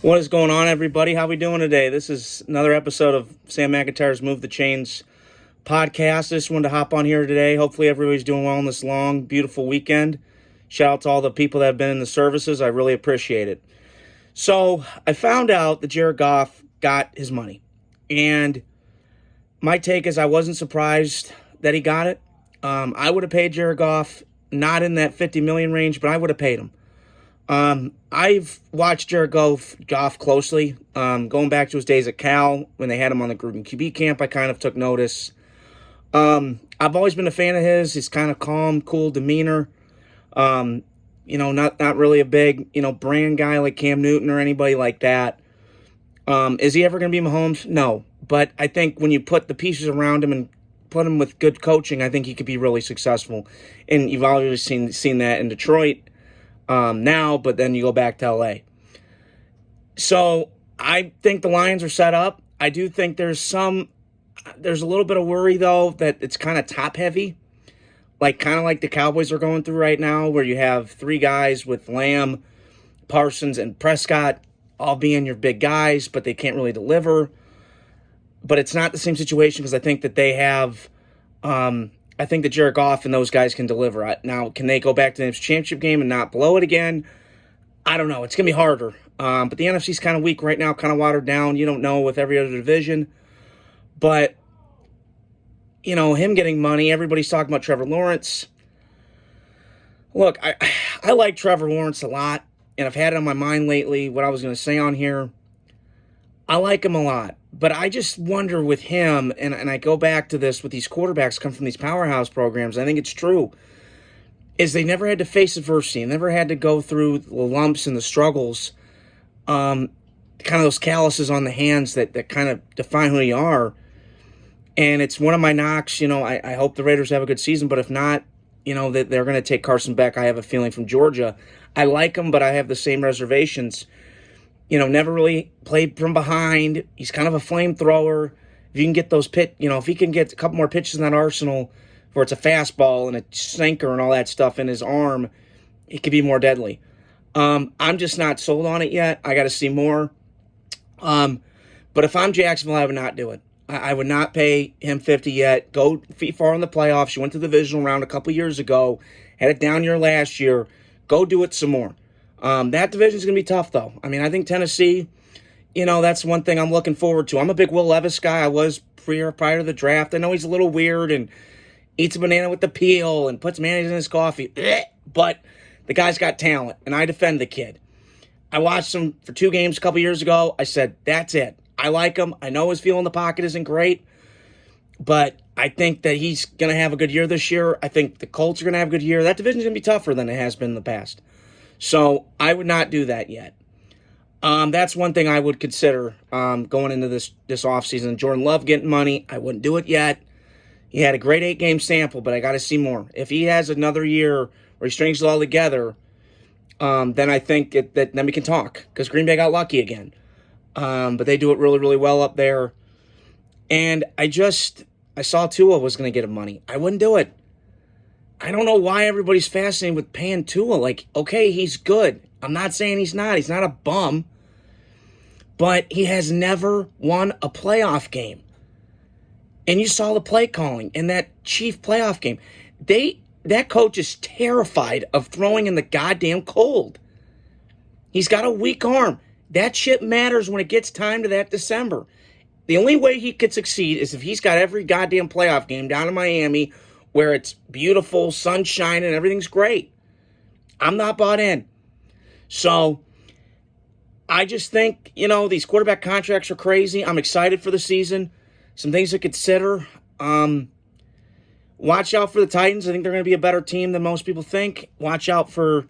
What is going on, everybody? How we doing today? This is another episode of Sam McIntyre's Move the Chains podcast. I just wanted to hop on here today. Hopefully everybody's doing well on this long, beautiful weekend. Shout out to all the people that have been in the services. I really appreciate it. So I found out that Jared Goff got his money. And my take is I wasn't surprised that he got it. I would have paid Jared Goff, not in that $50 million range, but I would have paid him. I've watched Jared Goff closely. Going back to his days at Cal when they had him on the Gruden QB camp, I kind of took notice. I've always been a fan of his. He's kind of calm, cool demeanor. Not really a big, brand guy like Cam Newton or anybody like that. Is he ever going to be Mahomes? No. But I think when you put the pieces around him and put him with good coaching, I think he could be really successful. And you've already seen that in Detroit. Now, but then you go back to LA. So I think the Lions are set up. I do think there's a little bit of worry though that it's kind of top heavy, kind of like the Cowboys are going through right now, where you have three guys with Lamb, Parsons, and Prescott all being your big guys, but they can't really deliver. But it's not the same situation because I think that they have. I think that Jared Goff and those guys can deliver. Now, can they go back to the championship game and not blow it again? I don't know. It's going to be harder. But the NFC's kind of weak right now, kind of watered down. You don't know with every other division. But, him getting money, everybody's talking about Trevor Lawrence. Look, I like Trevor Lawrence a lot, and I've had it on my mind lately what I was going to say on here. I like him a lot. But I just wonder with him, and I go back to this with these quarterbacks come from these powerhouse programs, I think it's true, is they never had to face adversity, never had to go through the lumps and the struggles, kind of those calluses on the hands that kind of define who you are. And it's one of my knocks, I hope the Raiders have a good season, but if not, that they're going to take Carson Beck, I have a feeling, from Georgia. I like him, but I have the same reservations. Never really played from behind. He's kind of a flamethrower. If you can get if he can get a couple more pitches in that arsenal where it's a fastball and a sinker and all that stuff in his arm, it could be more deadly. I'm just not sold on it yet. I got to see more. But if I'm Jacksonville, I would not do it. I would not pay him $50 yet. Go far in the playoffs. You went to the divisional round a couple years ago. Had it down year last year. Go do it some more. That division's going to be tough, though. I think Tennessee, that's one thing I'm looking forward to. I'm a big Will Levis guy. I was prior to the draft. I know he's a little weird and eats a banana with the peel and puts mayonnaise in his coffee. But the guy's got talent, and I defend the kid. I watched him for 2 games a couple years ago. I said, that's it. I like him. I know his feel in the pocket isn't great, but I think that he's going to have a good year this year. I think the Colts are going to have a good year. That division's going to be tougher than it has been in the past. So I would not do that yet. That's one thing I would consider going into this offseason. Jordan Love getting money, I wouldn't do it yet. He had a great 8-game sample, but I got to see more. If he has another year where he strings it all together, then I think then we can talk, because Green Bay got lucky again. But they do it really, really well up there. And I saw Tua was going to get him money. I wouldn't do it. I don't know why everybody's fascinated with paying Tua. Okay, he's good. I'm not saying he's not. He's not a bum. But he has never won a playoff game. And you saw the play calling in that Chief playoff game. That coach is terrified of throwing in the goddamn cold. He's got a weak arm. That shit matters when it gets time to that December. The only way he could succeed is if he's got every goddamn playoff game down in Miami where it's beautiful, sunshine, and everything's great. I'm not bought in. So I just think, these quarterback contracts are crazy. I'm excited for the season. Some things to consider. Watch out for the Titans. I think they're going to be a better team than most people think. Watch out for...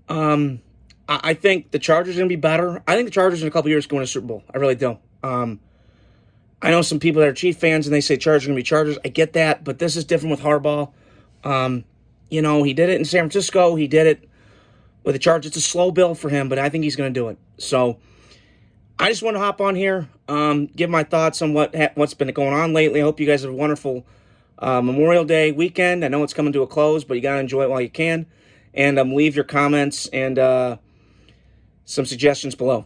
I think the Chargers are going to be better. I think the Chargers in a couple years going to Super Bowl. I really do. I know some people that are Chiefs fans and they say Chargers are going to be Chargers. I get that, but this is different with Harbaugh. He did it in San Francisco. He did it with the Chargers. It's a slow build for him, but I think he's going to do it. So I just want to hop on here, give my thoughts on what's been going on lately. I hope you guys have a wonderful Memorial Day weekend. I know it's coming to a close, but you got to enjoy it while you can. And leave your comments and some suggestions below.